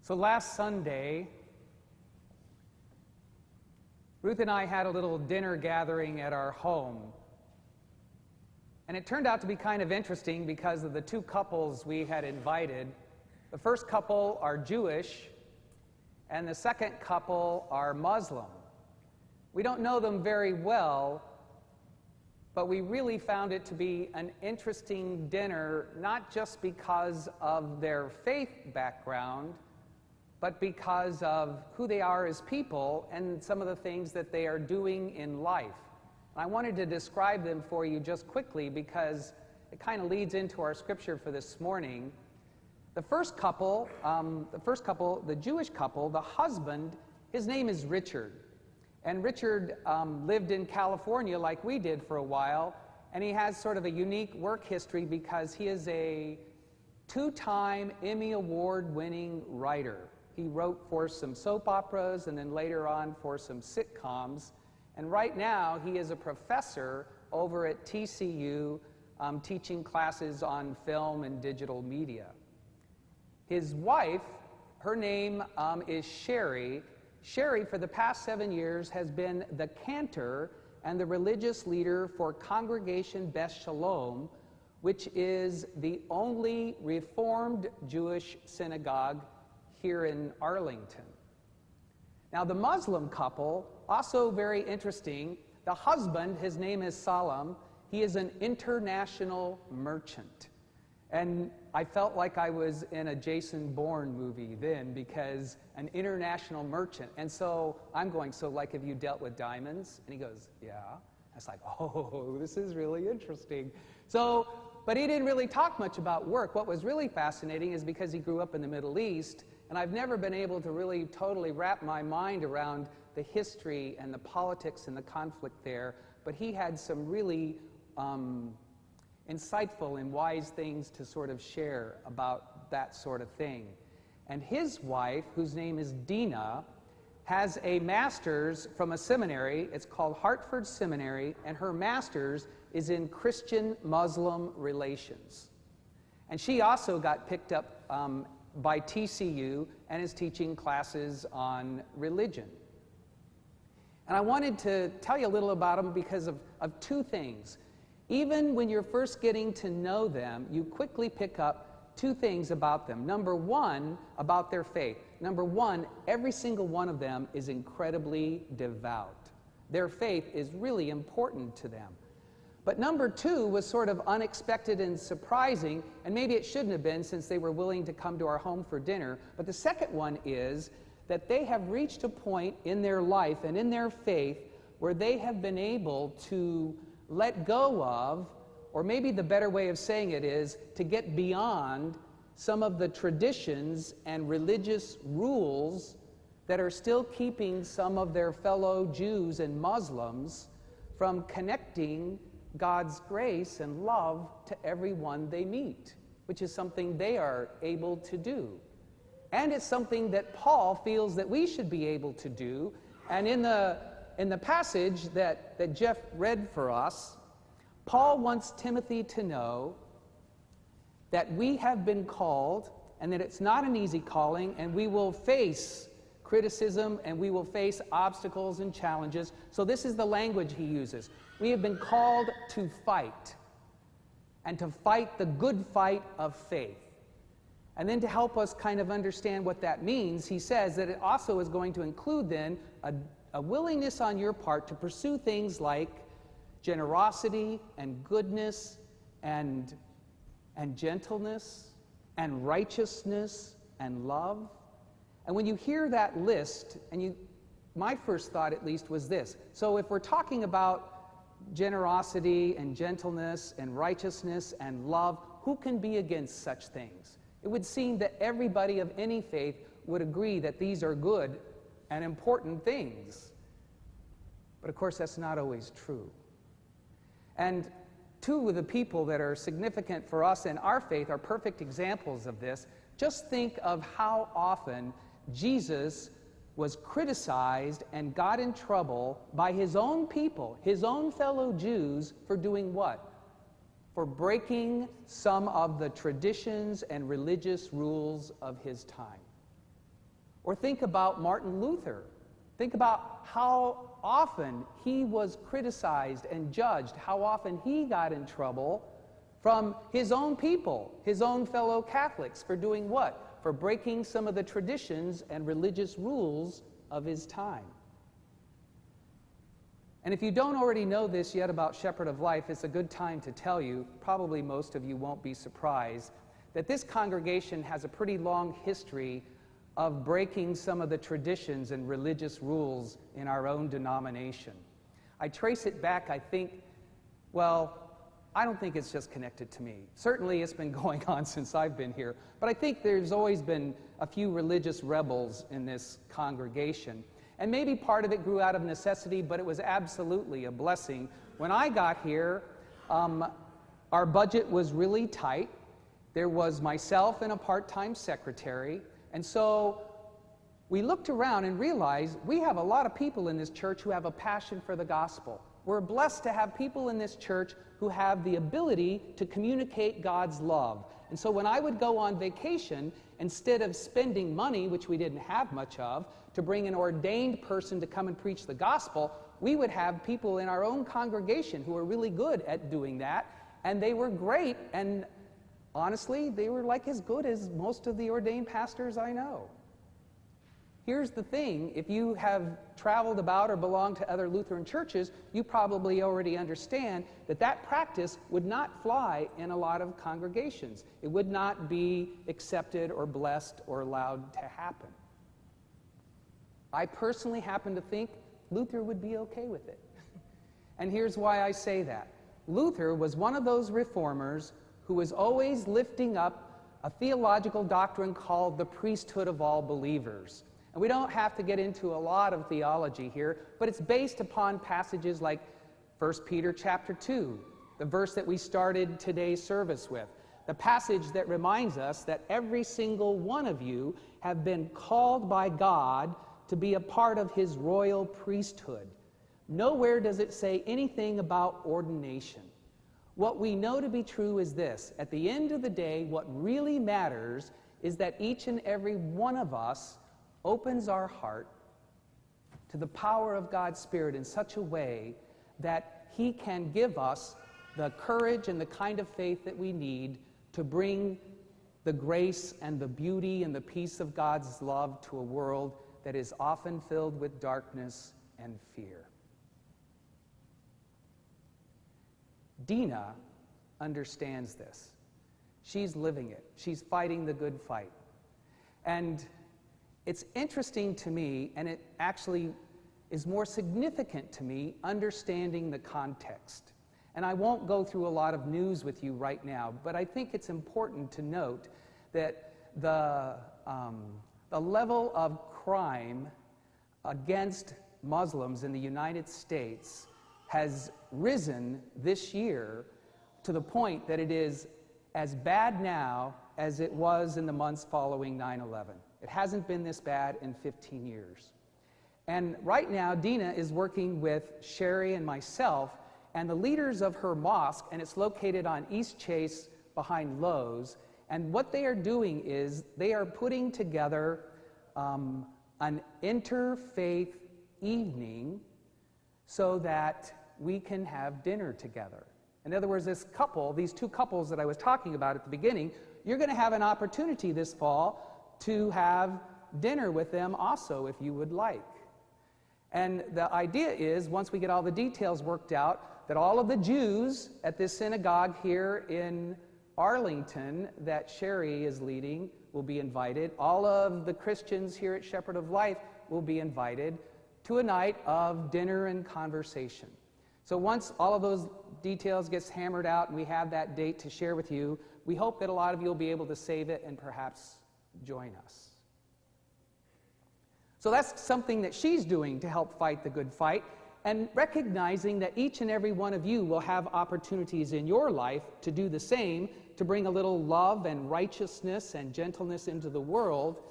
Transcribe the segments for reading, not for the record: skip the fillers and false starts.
So last Sunday, Ruth and I had a little dinner gathering at our home. And it turned out to be kind of interesting because of the two couples we had invited. The first couple are Jewish, and the second couple are Muslim. We don't know them very well, but we really found it to be an interesting dinner, not just because of their faith background, but because of who they are as people and some of the things that they are doing in life. And I wanted to describe them for you just quickly because it kind of leads into our scripture for this morning. The first couple, the Jewish couple, the husband, his name is Richard. And Richard lived in California like we did for a while, and he has sort of a unique work history because he is a two-time Emmy Award-winning writer. He wrote for some soap operas and then later on for some sitcoms. And right now, he is a professor over at TCU teaching classes on film and digital media. His wife, her name is Sherry. Sherry, for the past 7 years, has been the cantor and the religious leader for Congregation Beth Shalom, which is the only Reformed Jewish synagogue here in Arlington. Now, the Muslim couple, also very interesting. The husband, his name is Salam. He is an international merchant. And I felt like I was in a Jason Bourne movie then, because an international merchant. And so I'm going, so like, have you dealt with diamonds? And he goes, yeah. I was like, oh, this is really interesting. So, but he didn't really talk much about work. What was really fascinating is because he grew up in the Middle East, and I've never been able to really totally wrap my mind around the history and the politics and the conflict there, but he had some really insightful and wise things to sort of share about that sort of thing. And his wife, whose name is Dina, has a master's from a seminary. It's called Hartford Seminary, and her master's is in Christian-Muslim relations. And she also got picked up by TCU and is teaching classes on religion. And I wanted to tell you a little about them because of two things. Even when you're first getting to know them, you quickly pick up two things about them. Number one, about their faith. Number one, every single one of them is incredibly devout. Their faith is really important to them. But number two was sort of unexpected and surprising, and maybe it shouldn't have been since they were willing to come to our home for dinner. But the second one is that they have reached a point in their life and in their faith where they have been able to let go of, or maybe the better way of saying it is to get beyond some of the traditions and religious rules that are still keeping some of their fellow Jews and Muslims from connecting God's grace and love to everyone they meet, which is something they are able to do. And it's something that Paul feels that we should be able to do. And in the passage that Jeff read for us, Paul wants Timothy to know that we have been called and that it's not an easy calling, and we will face criticism and we will face obstacles and challenges. So this is the language he uses. We have been called to fight, and to fight the good fight of faith. And then to help us kind of understand what that means, he says that it also is going to include then a willingness on your part to pursue things like generosity and goodness and gentleness and righteousness and love. And when you hear that list, my first thought at least was this. So if we're talking about generosity and gentleness and righteousness and love, who can be against such things? It would seem that everybody of any faith would agree that these are good and important things. But of course, that's not always true. And two of the people that are significant for us in our faith are perfect examples of this. Just think of how often Jesus was criticized and got in trouble by his own people, his own fellow Jews, for doing what? For breaking some of the traditions and religious rules of his time. Or think about Martin Luther. Think about how often he was criticized and judged, how often he got in trouble from his own people, his own fellow Catholics, for doing what? For breaking some of the traditions and religious rules of his time. And if you don't already know this yet about Shepherd of Life, it's a good time to tell you, probably most of you won't be surprised, that this congregation has a pretty long history of breaking some of the traditions and religious rules in our own denomination. I trace it back, I think, well, I don't think it's just connected to me. Certainly it's been going on since I've been here, but I think there's always been a few religious rebels in this congregation. And maybe part of it grew out of necessity, but it was absolutely a blessing. When I got here, our budget was really tight. There was myself and a part-time secretary. And so we looked around and realized we have a lot of people in this church who have a passion for the gospel. We're blessed to have people in this church who have the ability to communicate God's love. And so when I would go on vacation, instead of spending money, which we didn't have much of, to bring an ordained person to come and preach the gospel, we would have people in our own congregation who were really good at doing that, and they were great, and honestly, they were like as good as most of the ordained pastors I know. Here's the thing, if you have traveled about or belong to other Lutheran churches, you probably already understand that that practice would not fly in a lot of congregations. It would not be accepted or blessed or allowed to happen. I personally happen to think Luther would be okay with it. And here's why I say that. Luther was one of those reformers who was always lifting up a theological doctrine called the priesthood of all believers. And we don't have to get into a lot of theology here, but it's based upon passages like 1 Peter chapter 2, the verse that we started today's service with, the passage that reminds us that every single one of you have been called by God to be a part of his royal priesthood. Nowhere does it say anything about ordination. What we know to be true is this: at the end of the day, what really matters is that each and every one of us opens our heart to the power of God's Spirit in such a way that he can give us the courage and the kind of faith that we need to bring the grace and the beauty and the peace of God's love to a world that is often filled with darkness and fear. Dina understands this. She's living it. She's fighting the good fight. And it's interesting to me, and it actually is more significant to me, understanding the context. And I won't go through a lot of news with you right now, but I think it's important to note that the level of crime against Muslims in the United States has risen this year to the point that it is as bad now as it was in the months following 9/11. It hasn't been this bad in 15 years. And right now, Dina is working with Sherry and myself and the leaders of her mosque, and it's located on East Chase behind Lowe's. And what they are doing is they are putting together an interfaith evening so that we can have dinner together. In other words, these two couples that I was talking about at the beginning, you're going to have an opportunity this fall to have dinner with them also, if you would like. And the idea is, once we get all the details worked out, that all of the Jews at this synagogue here in Arlington that Sherry is leading will be invited. All of the Christians here at Shepherd of Life will be invited to a night of dinner and conversation. So once all of those details gets hammered out and we have that date to share with you, we hope that a lot of you will be able to save it and perhaps join us. So that's something that she's doing to help fight the good fight, and recognizing that each and every one of you will have opportunities in your life to do the same, to bring a little love and righteousness and gentleness into the world.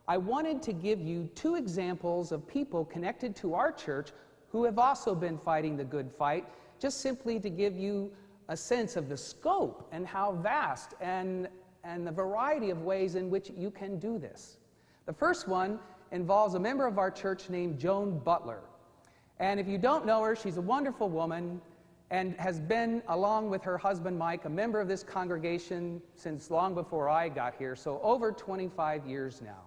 I wanted to give you two examples of people connected to our church who have also been fighting the good fight, just simply to give you a sense of the scope and how vast and the variety of ways in which you can do this. The first one involves a member of our church named Joan Butler. And if you don't know her, she's a wonderful woman and has been, along with her husband Mike, a member of this congregation since long before I got here, so over 25 years now.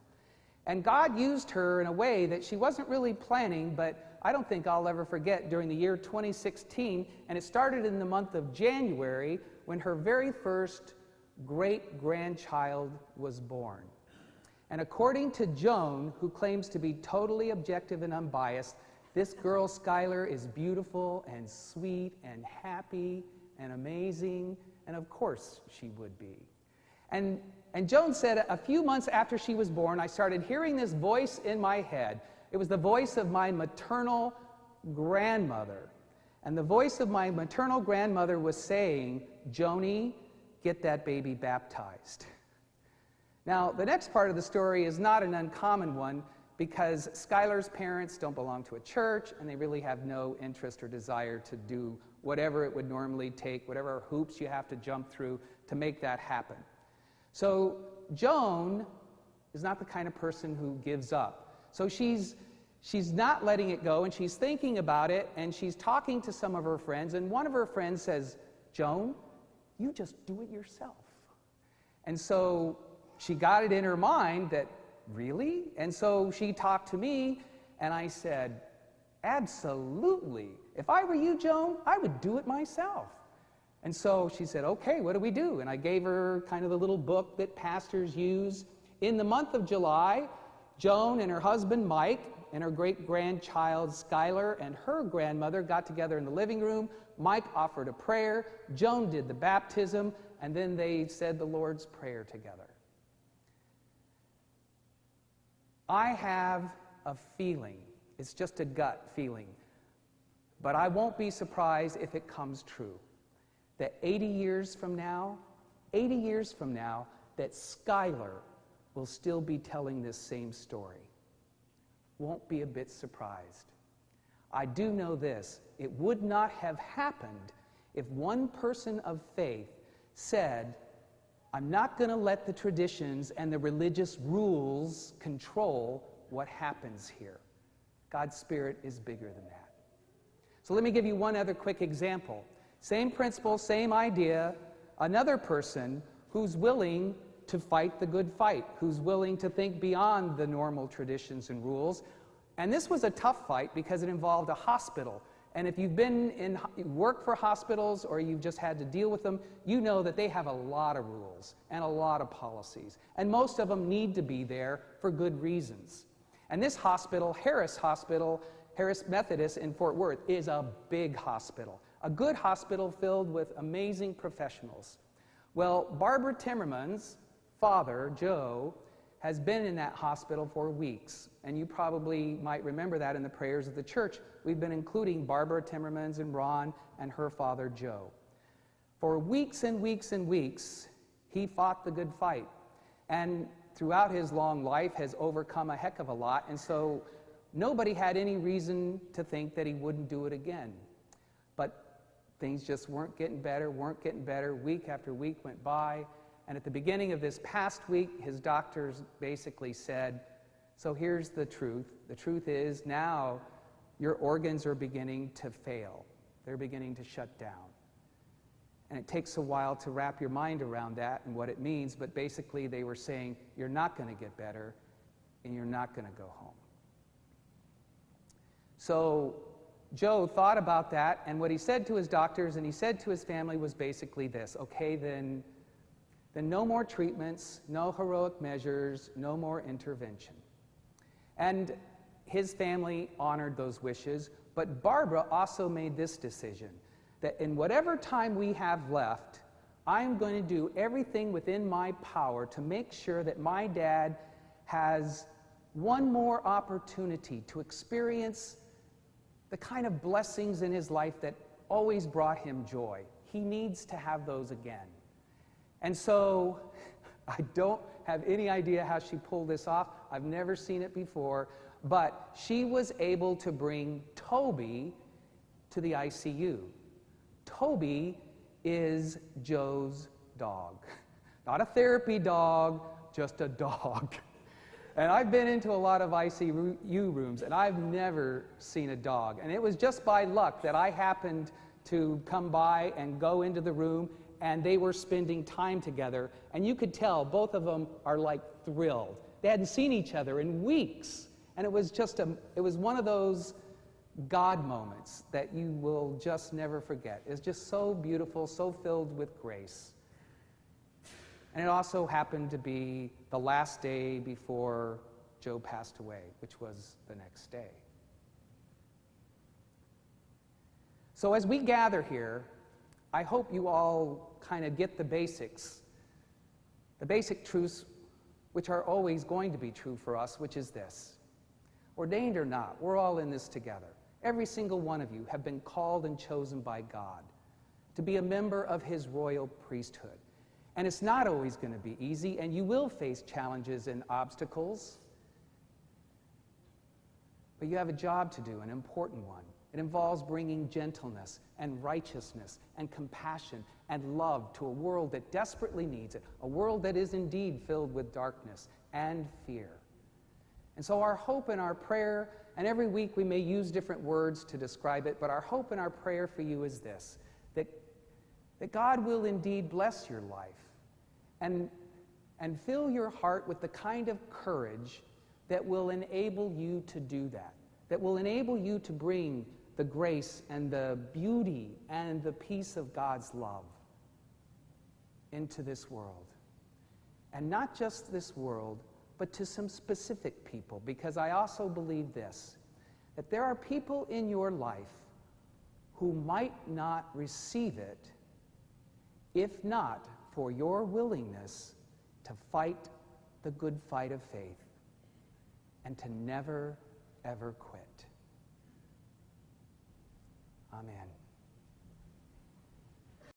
And God used her in a way that she wasn't really planning, but I don't think I'll ever forget during the year 2016, and it started in the month of January when her very first great-grandchild was born. And according to Joan, who claims to be totally objective and unbiased, this girl, Skylar, is beautiful and sweet and happy and amazing, and of course she would be. And Joan said a few months after she was born, I started hearing this voice in my head. It was the voice of my maternal grandmother. And the voice of my maternal grandmother was saying, "Joni, get that baby baptized." Now, the next part of the story is not an uncommon one because Skylar's parents don't belong to a church and they really have no interest or desire to do whatever it would normally take, whatever hoops you have to jump through to make that happen. So Joan is not the kind of person who gives up. So she's not letting it go, and she's thinking about it, and she's talking to some of her friends, and one of her friends says, "Joan, you just do it yourself." And so she got it in her mind that, really? And so she talked to me, and I said, "Absolutely. If I were you, Joan, I would do it myself." And so she said, "Okay, what do we do?" And I gave her kind of the little book that pastors use. In the month of July, Joan and her husband, Mike, and her great-grandchild, Skylar, and her grandmother got together in the living room. Mike offered a prayer. Joan did the baptism, and then they said the Lord's Prayer together. I have a feeling, it's just a gut feeling, but I won't be surprised if it comes true, that 80 years from now, that Skylar will still be telling this same story. Won't be a bit surprised. I do know this, it would not have happened if one person of faith said, "I'm not going to let the traditions and the religious rules control what happens here." God's Spirit is bigger than that. So let me give you one other quick example. Same principle, same idea, another person who's willing to fight the good fight, who's willing to think beyond the normal traditions and rules. And this was a tough fight because it involved a hospital. And if you've been in work for hospitals or you've just had to deal with them, you know that they have a lot of rules and a lot of policies. And most of them need to be there for good reasons. And this hospital, Harris Methodist in Fort Worth, is a big hospital. A good hospital filled with amazing professionals. Well, Barbara Timmerman's father, Joe, has been in that hospital for weeks. And you probably might remember that in the prayers of the church. We've been including Barbara Timmermans and Ron and her father, Joe. For weeks and weeks and weeks, he fought the good fight. And throughout his long life has overcome a heck of a lot. And so nobody had any reason to think that he wouldn't do it again. But things just weren't getting better. Week after week went by. And at the beginning of this past week, his doctors basically said, "So here's the truth. The truth is now your organs are beginning to fail. They're beginning to shut down." And it takes a while to wrap your mind around that and what it means, but basically they were saying, you're not going to get better and you're not going to go home. So Joe thought about that, and what he said to his doctors and he said to his family was basically this: okay, then no more treatments, no heroic measures, no more intervention. And his family honored those wishes, but Barbara also made this decision, that in whatever time we have left, I'm going to do everything within my power to make sure that my dad has one more opportunity to experience the kind of blessings in his life that always brought him joy. He needs to have those again. And so I don't have any idea how she pulled this off. I've never seen it before. But she was able to bring Toby to the ICU. Toby is Joe's dog. Not a therapy dog, just a dog. And I've been into a lot of ICU rooms, and I've never seen a dog. And it was just by luck that I happened to come by and go into the room, and they were spending time together. And you could tell both of them are like thrilled. They hadn't seen each other in weeks. And it was one of those God moments that you will just never forget. It's just so beautiful, so filled with grace. And it also happened to be the last day before Joe passed away, which was the next day. So as we gather here, I hope you all kind of get the basics, the basic truths which are always going to be true for us, which is this. Ordained or not, we're all in this together. Every single one of you have been called and chosen by God to be a member of his royal priesthood. And it's not always going to be easy, and you will face challenges and obstacles. But you have a job to do, an important one. It involves bringing gentleness and righteousness and compassion and love to a world that desperately needs it, a world that is indeed filled with darkness and fear. And so our hope and our prayer, and every week we may use different words to describe it, but our hope and our prayer for you is this, that God will indeed bless your life and fill your heart with the kind of courage that will enable you to do that will enable you to bring the grace and the beauty and the peace of God's love into this world. And not just this world, but to some specific people, because I also believe this, that there are people in your life who might not receive it if not for your willingness to fight the good fight of faith and to never, ever quit. Amen.